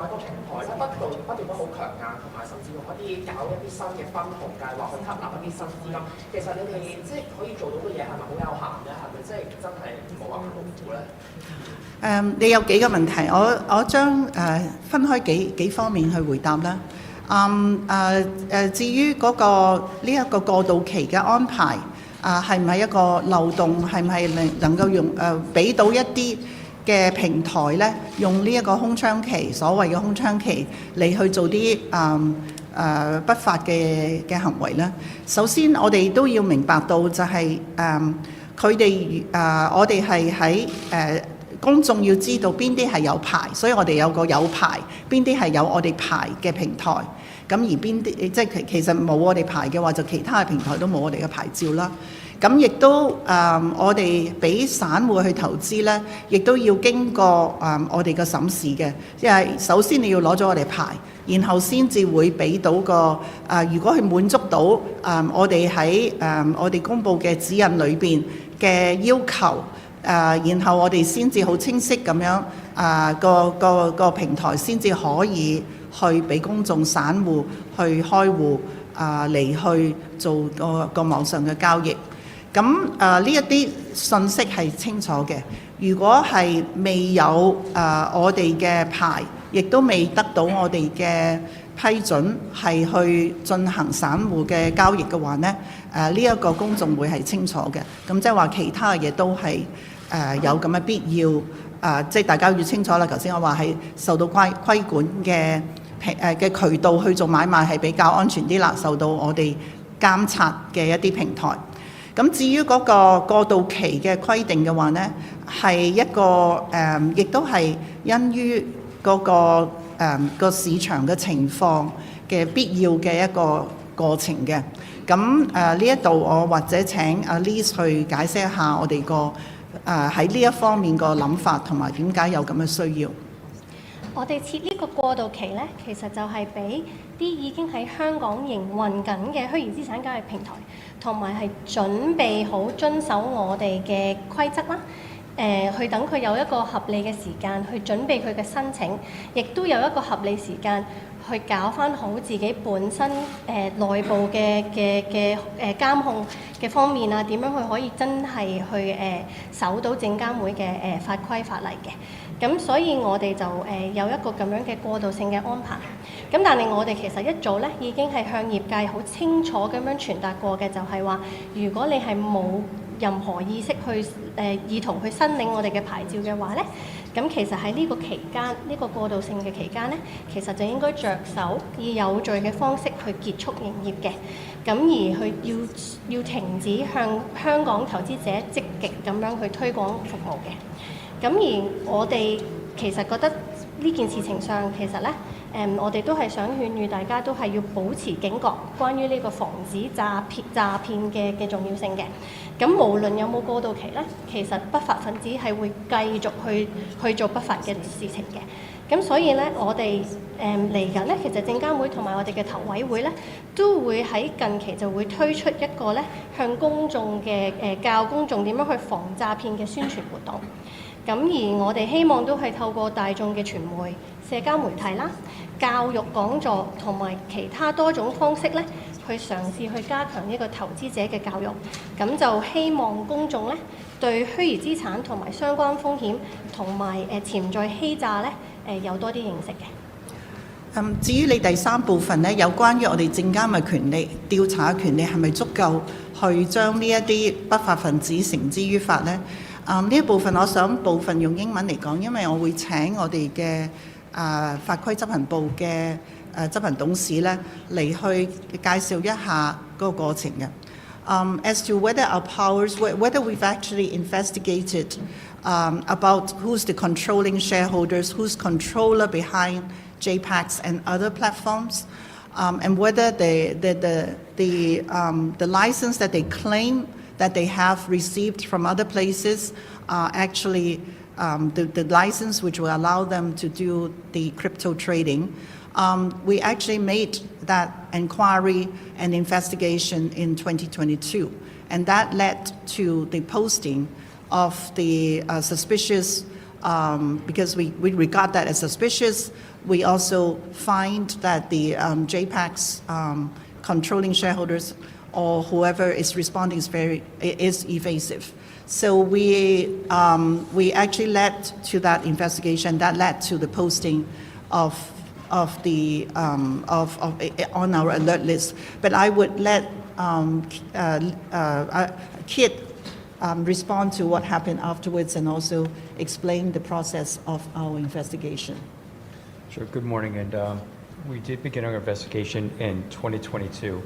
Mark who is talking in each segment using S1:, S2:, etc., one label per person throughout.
S1: 個平台咧不斷都好強硬，同埋甚至用搞一啲新嘅分紅計劃去吸納一啲新資金。其實你哋即係可以做到嘅嘢係咪好有限咧？係咪即係真係冇話好苦咧？
S2: 你有幾個問題，我將分開幾方面去回答啦。至於嗰呢一個過渡期嘅安排，係唔係一個漏洞？係唔係能夠用俾到一啲嘅平台咧，用呢一個空窗期，所謂嘅空窗期嚟去做啲不法嘅行為咧？首先，我哋都要明白到就係佢哋我哋係喺公眾要知道邊啲係有牌，所以我哋有個有牌，邊啲係有我哋牌嘅平台。咁而邊啲即係其實冇我哋牌嘅話，就其他嘅平台都冇我哋嘅牌照啦。咁亦都我哋俾散戶去投資咧，亦都要經過我哋嘅審視嘅，即係首先你要攞咗我哋牌，然後先至會俾到個如果係滿足到我哋喺我哋公佈嘅指引裏邊嘅要求，然後我哋先至好清晰咁樣個平台先至可以去俾公眾散戶去開戶嚟去做個網上嘅交易。咁呢一啲信息係清楚嘅。如果係未有我哋嘅牌，亦都未得到我哋嘅批准係去進行散戶嘅交易嘅話呢，呢一個公眾會係清楚嘅。咁即係話其他嘅嘢都係有咁嘅必要，即係大家要清楚啦。頭先我話係受到規管嘅渠道去做買賣係比較安全啲啦，受到我哋監察嘅一啲平台。咁至於嗰個過渡期嘅規定嘅話呢，係一個亦都係因於嗰個市場嘅情況嘅必要嘅一個過程嘅。咁呢一度我或者請阿 Liz 去解釋一下我哋個喺呢一方面個諗法同埋點解有咁嘅需要。
S3: 我哋設呢個過渡期呢，其實就係俾啲已經喺香港營運緊嘅虛擬資產交易平台，同埋係準備好遵守我哋嘅規則啦，去等佢有一個合理嘅時間去準備佢嘅申請，亦都有一個合理時間去搞翻好自己本身內部嘅監控嘅方面啊，點樣去可以真係去守到證監會嘅法規法例嘅。咁所以我哋就有一個咁樣嘅過渡性嘅安排。咁但係我哋其實一早咧已經係向業界好清楚咁樣傳達過嘅，就係話如果你係冇任何意識去意圖去申領我哋嘅牌照嘅話咧，咁其實喺呢個期間，呢個過渡性嘅期間咧，其實就應該着手以有序嘅方式去結束營業嘅。咁而去要停止向香港投資者積極咁樣去推廣服務嘅。咁而我哋其實覺得呢件事情上，其實咧，我哋都係想勸喻大家都係要保持警覺，關於呢個防止詐騙嘅重要性嘅。咁無論有冇過渡期咧，其實不法分子係會繼續去做不法嘅事情嘅。咁所以咧，我哋嚟緊咧，其實證監會同埋我哋嘅投委會咧，都會喺近期就會推出一個咧向公眾嘅教公眾點樣去防詐騙嘅宣傳活動。咁而我哋希望都係透過大眾嘅傳媒、社交媒體啦、教育講座同埋其他多種方式咧，去嘗試去加強呢個投資者嘅教育。咁就希望公眾咧對虛擬資產同埋相關風險同埋潛在欺詐咧有多啲認識嘅。
S2: 至於你第三部分咧，有關於我哋證監嘅權力、調查嘅權力係咪足夠去將呢一啲不法分子繩之於法呢？呢一部分我想部分用英文嚟講，因為我會請我哋嘅法規執行部嘅執行董事咧嚟去介紹一下嗰個過程嘅。As to whether our powers, whether we've actually investigated about who's the controlling shareholders, who's controller behind JPEX and other platforms, and whether the license that they claim that they have received from other places are actually the license which will allow them to do the crypto trading. We actually made that inquiry and investigation in 2022, and that led to the posting of the suspicious because we regard that as suspicious. We also find that the JPEG's controlling shareholders or whoever is responding is evasive. So we actually led to that investigation that led to the posting of the on our alert list. But I would let Kit respond to what happened afterwards and also explain the process of our investigation.
S4: Sure. Good morning. And we did begin our investigation in 2022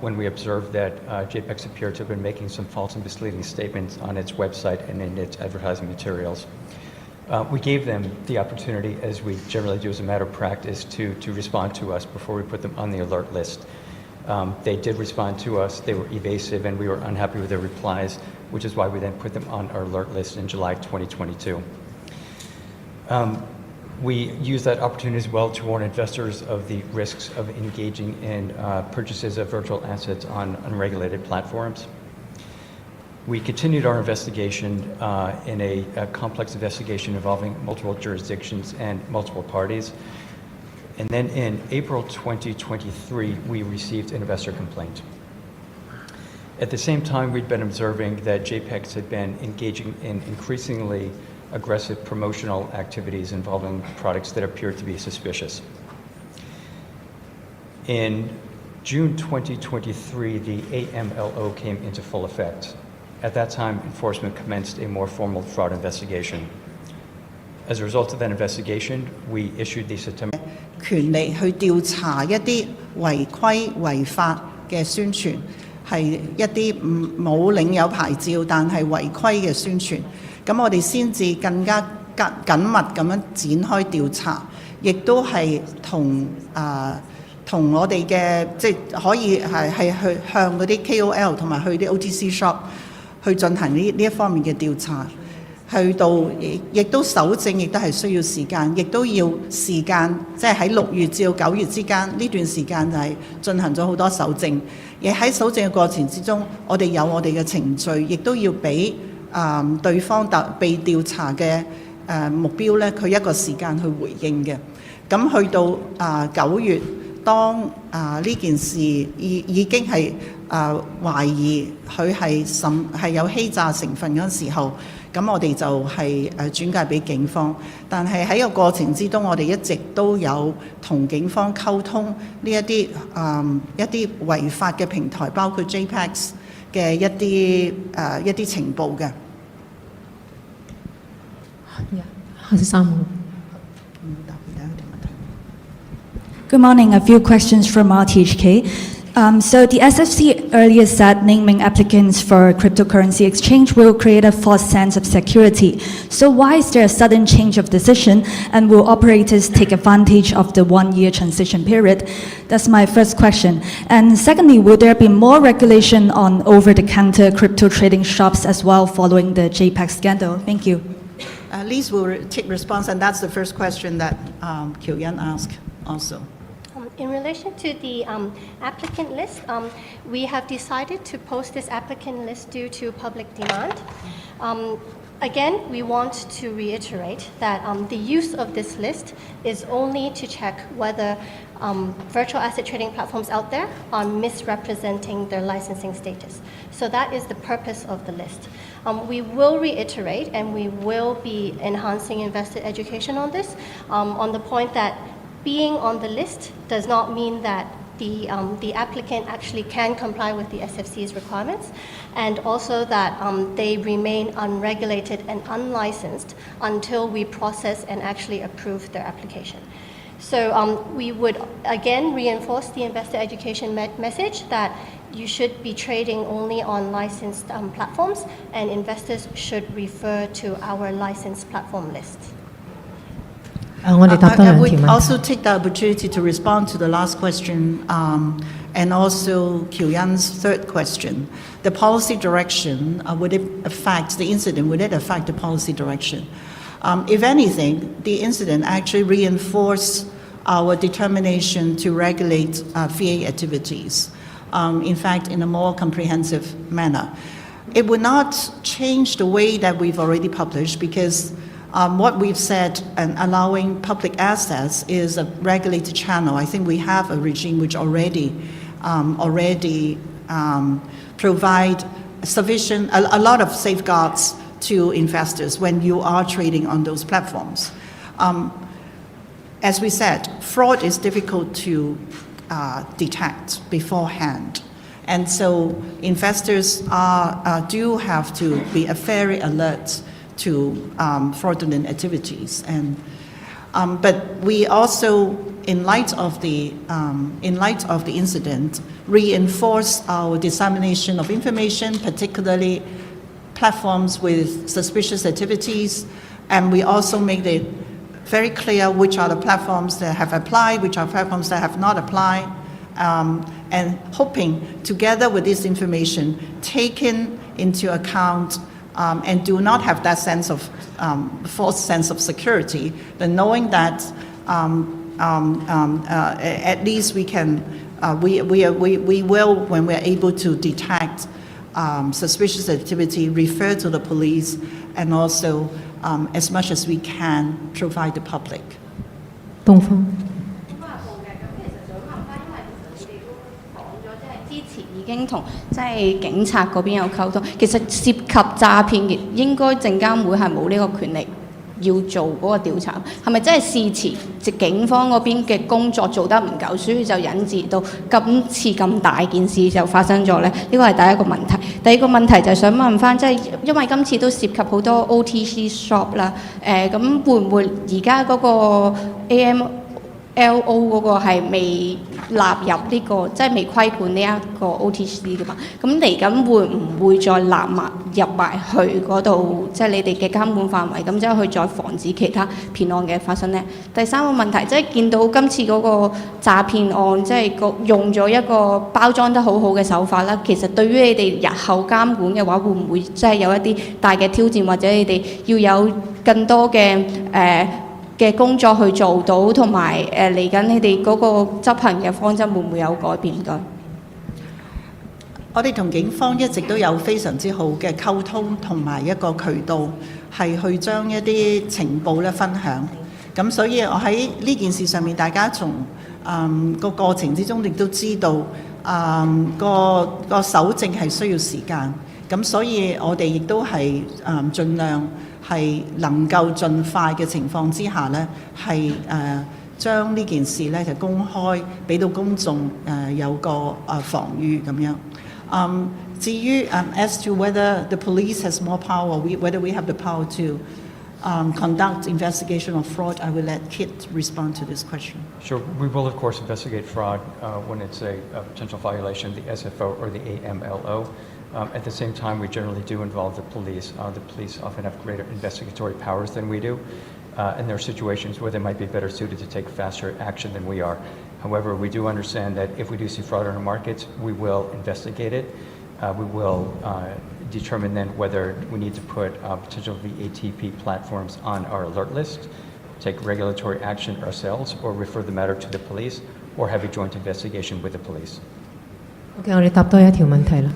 S4: when we observed that JPEX appeared to have been making some false and misleading statements on its website and in its advertising materials. We gave them the opportunity, as we generally do as a matter of practice, to respond to us before we put them on the alert list. They did respond to us. They were evasive, and we were unhappy with their replies, which is why we then put them on our alert list in July 2022. We used that opportunity as well to warn investors of the risks of engaging in purchases of virtual assets on unregulated platforms. We continued our investigation in a complex investigation involving multiple jurisdictions and multiple parties. And then in April 2023, we received an investor complaint. At the same time, we'd been observing that JPEX had been engaging in increasingly aggressive promotional activities involving products that appeared to be suspicious. In June 2023, the AMLO came into full effect. At that time, enforcement commenced a more formal fraud investigation. As a result of that investigation, we issued the September
S2: 權力去調查一啲違規違法嘅宣傳，係一啲冇領有牌照但係違規嘅宣傳。咁我哋先至更加緊密咁樣展開調查，亦都係同我哋嘅即係可以係去向嗰啲 KOL 同埋去啲 OTC shop 去進行呢一方面嘅調查。去到亦都搜證，亦都係需要時間，亦都要時間，即係喺6月至到9月之間呢段時間就係進行咗好多搜證。而喺搜證嘅過程之中，我哋有我哋嘅程序，亦都要俾對方被調查嘅目標咧，佢一個時間去回應嘅。咁去到9月，當呢件事已經係懷疑佢係有欺詐成分嗰陣時候。咁我哋就係轉介俾警方，但係喺個過程之中，我哋一直都有同警方溝通呢一啲違法嘅平台，包括 JPEX 嘅一啲情報嘅。
S5: Good morning. A few questions from our THK. So the SFC earlier said naming applicants for cryptocurrency exchange will create a false sense of security. So why is there a sudden change of decision, and will operators take advantage of the 1-year transition period? That's my first question. And secondly, will there be more regulation on over-the-counter crypto trading shops as well following the JPEG scandal? Thank you.
S2: Liz will take response, and that's the first question that Kiu Yan asked also.
S3: In relation to the applicant list, we have decided to post this applicant list due to public demand. Again, we want to reiterate that the use of this list is only to check whether virtual asset trading platforms out there are misrepresenting their licensing status. So that is the purpose of the list. We will reiterate, and we will be enhancing investor education on this, on the point that being on the list does not mean that the applicant actually can comply with the SFC's requirements, and also that they remain unregulated and unlicensed until we process and actually approve their application. So we would again reinforce the investor education message that you should be trading only on licensed platforms, and investors should refer to our licensed platform list.
S2: I would also take the opportunity to respond to the last question and also Kiu Yan's third question. The policy direction, would it affect the incident? Would it affect the policy direction? If anything, the incident actually reinforced our determination to regulate VA activities, in fact, in a more comprehensive manner. It would not change the way that we've already published, because What we've said and allowing public access is a regulated channel. I think we have a regime which already provide a lot of safeguards to investors when you are trading on those platforms. As we said, fraud is difficult to detect beforehand. And so investors do have to be very alert to fraudulent activities. But we also, in light of the incident, reinforce our dissemination of information, particularly platforms with suspicious activities, and we also make it very clear which are the platforms that have applied, which are platforms that have not applied, and hoping, together with this information, taken into account and do not have that sense of false sense of security, but knowing that at least we can, we will, when we're able to detect suspicious activity, refer to the police, and also, as much as we can, provide the public.
S6: 東方
S7: 已經同即係警察嗰邊有溝通，其實涉及詐騙嘅應該證監會係冇呢個權力要做嗰個調查，係咪真係事前警方嗰邊嘅工作做得唔夠，所以就引致到今次咁大件事就發生咗呢？呢個係第一個問題。第二個問題就係想問翻，即係因為今次都涉及好多 OTC shop 啦，咁會唔會而家嗰個 LO 嗰個係未納入呢個，即係未規管呢一個 OTC 嘅嘛？咁嚟緊會唔會再納埋入埋去嗰度，即係你哋嘅監管範圍，咁即係去再防止其他騙案嘅發生呢？第三個問題，即係見到今次嗰個詐騙案，即係用咗一個包裝得好好嘅手法啦。其實對於你哋日後監管嘅話，會唔會即係有一啲大嘅挑戰，或者你哋要有更多嘅嘅工作去做到，同埋嚟緊你哋嗰個執行嘅方針會唔會有改變？唔該。
S2: 我哋同警方一直都有非常之好嘅溝通同埋一個渠道，係去將一啲情報咧分享。咁所以我喺呢件事上面，大家從個過程之中亦都知道，個搜證係需要時間。咁所以我哋亦都係盡量係能夠盡快嘅情況之下咧，係將呢件事咧就公開，俾到公眾有個防禦咁樣。至於as to whether the police has more power, whether we have the power to conduct investigation of fraud, I will let Kit respond to this question.
S4: Sure. We will, of course, investigate fraud when it's a potential violation of the SFO or the AMLO. At the same time, we generally do involve the police. The police often have greater investigatory powers than we do, and there are situations where they might be better suited to take faster action than we are. However, we do understand that if we do see fraud in our markets, we will investigate it. We will determine then whether we need to put potential VATP platforms on our alert list, take regulatory action ourselves, or refer the matter to the police, or have a joint investigation with the police.
S6: OK， 我哋答多一條問題啦。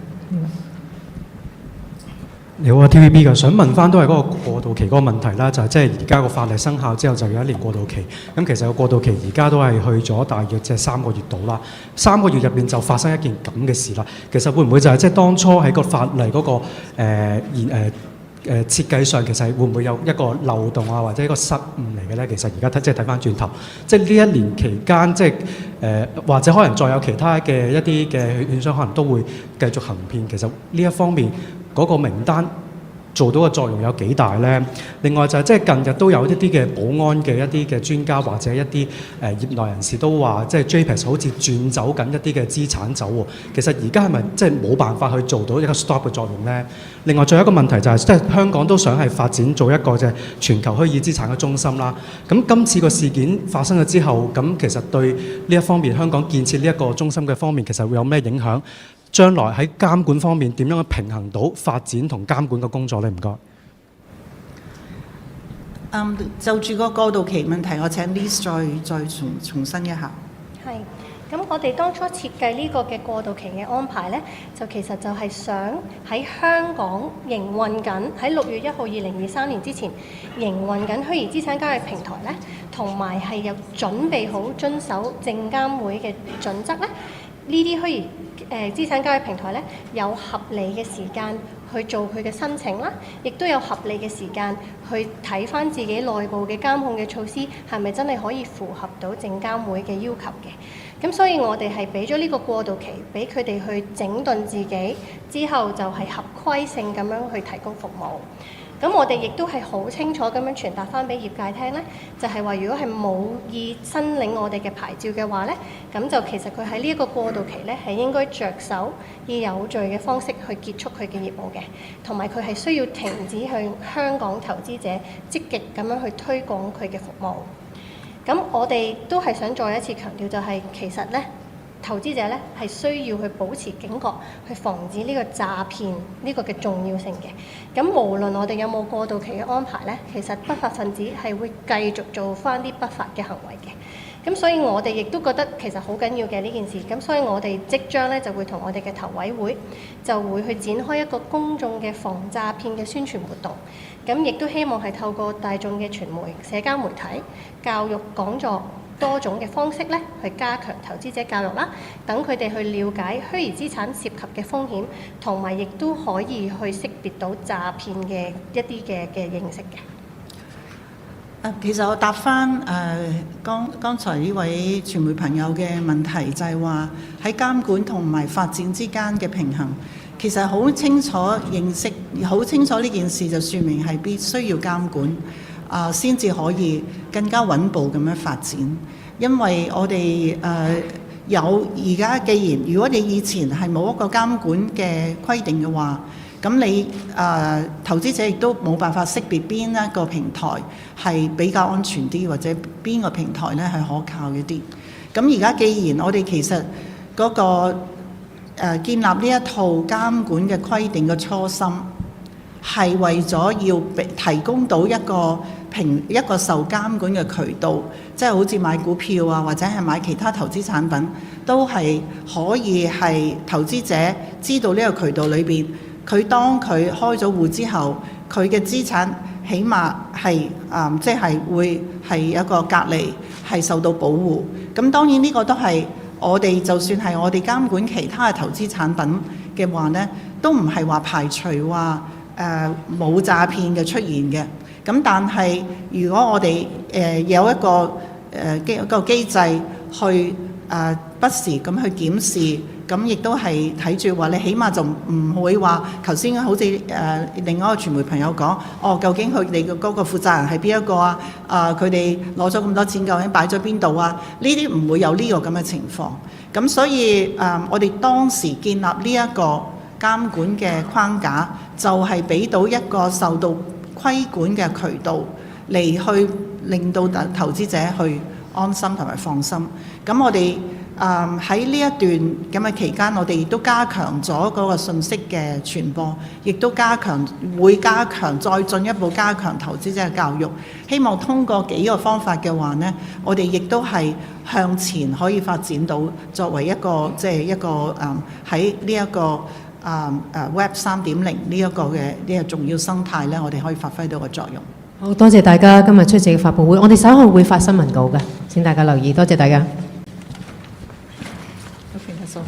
S8: 你好啊 ，TVB 嘅，想問翻都係嗰個過渡期嗰個問題啦，就係即係而家個法例生效之後就有1年過渡期，咁其實個過渡期而家都係去咗大約即係3個月到啦，3個月入邊就發生一件咁嘅事啦，其實會唔會就係即係當初喺個法例嗰個設計上，其實會唔會有一個漏洞啊，或者一個失誤嚟嘅咧？其實而家即係睇翻轉頭，即係呢1年期間，即係或者可能再有其他嘅一啲嘅券商可能都會繼續行騙，其實呢一方面嗰個名單做到嘅作用有幾大呢？另外就係即係近日都有一啲嘅保安嘅一啲嘅專家或者一啲業內人士都話，即係 JPEX 好似轉走緊一啲嘅資產走喎。其實而家係咪即係冇辦法去做到一個 stop 嘅作用呢？另外仲有一個問題就係即係香港都想係發展做一個即係全球虛擬資產嘅中心啦。咁今次個事件發生咗之後，咁其實對呢一方面香港建設呢一個中心嘅方面，其實會有咩影響？將來喺監管方面點樣去平衡到發展同監管嘅工作呢？唔該。
S2: 就住個過渡期問題，我請 Liz 再重申一下。
S3: 係。咁我哋當初設計呢個嘅過渡期嘅安排呢，就其實就係想喺香港營運緊喺6月1號2023年之前營運緊虛擬資產交易平台呢，同埋係有準備好遵守證監會嘅準則呢，呢啲虛擬資產交易平台呢，有合理嘅時間去做佢嘅申請啦，亦都有合理嘅時間去睇返自己內部嘅監控嘅措施係咪真係可以符合到證監會嘅要求嘅。咁所以我哋係俾咗呢個過渡期，俾佢哋去整頓自己，之後就係合規性咁樣去提供服務。咁我哋亦都係好清楚咁樣傳達翻俾業界聽呢，就係話如果係冇意申領我哋嘅牌照嘅話呢，咁就其實佢喺呢一個過渡期呢，係應該着手以有序嘅方式去結束佢嘅業務嘅，同埋佢係需要停止向香港投資者積極咁樣去推廣佢嘅服務。咁我哋都係想再一次強調，就係其實呢，投資者呢係需要去保持警覺，去防止呢個詐騙呢個嘅重要性嘅。咁無論我哋有冇過渡期嘅安排呢，其實不法分子係會繼續做翻啲不法嘅行為嘅。咁所以我哋亦都覺得其實好緊要嘅呢件事。咁所以我哋即將呢就會同我哋嘅投委會就會去展開一個公眾嘅防詐騙嘅宣傳活動。咁亦都希望係透過大眾嘅傳媒、社交媒體、教育講座多種嘅方式咧，去加強投資者教育啦，等佢哋去了解虛擬資產涉及嘅風險，同埋亦都可以去識別到詐騙嘅一啲嘅認識嘅。
S2: 其實我答翻剛才呢位傳媒朋友嘅問題，就係話喺監管同埋發展之間嘅平衡。其實好清楚認識，好清楚呢件事就説明係必須要監管先至可以更加穩步咁樣發展。因為我哋有而家，既然如果你以前係冇一個監管嘅規定嘅話，咁你投資者亦都冇辦法識別邊一個平台係比較安全啲，或者邊個平台咧係可靠一啲。咁而家既然我哋其實嗰個建立呢一套監管嘅規定嘅初心，係為咗要提供到一個受監管嘅渠道，即係好似買股票啊，或者係買其他投資產品，都係可以係投資者知道呢個渠道裏邊，佢當佢開咗戶之後，佢嘅資產起碼係即係會係一個隔離，係受到保護。咁當然呢個都係我哋就算係我哋監管其他嘅投資產品嘅話呢，都唔係話排除話冇詐騙嘅出現嘅。咁但係如果我哋有一個機制去不時咁去檢視，咁亦都係睇住話你起碼就唔會話頭先好似另外一個傳媒朋友講，究竟佢哋嘅嗰個負責人係邊一個啊？佢哋攞咗咁多錢究竟擺咗邊度啊？呢啲唔會有呢個咁嘅情況。咁所以我哋當時建立呢一個監管嘅框架，就係俾到一個受到規管嘅渠道嚟去令到投資者去安心同埋放心。咁我哋喺呢一段咁嘅期間，我哋亦都加強咗嗰個信息嘅傳播，亦都會加強再進一步加強投資者嘅教育。希望通過幾個方法嘅話呢，我哋亦都係向前可以發展到作為一個喺呢一個Web 3.0呢一個嘅呢個重要生態呢，我哋可以發揮到個作用。
S6: 好多謝大家今日出席嘅發佈會，我哋稍後會發新聞稿嘅，請大家留意。多謝大家。
S2: Okay, that's all.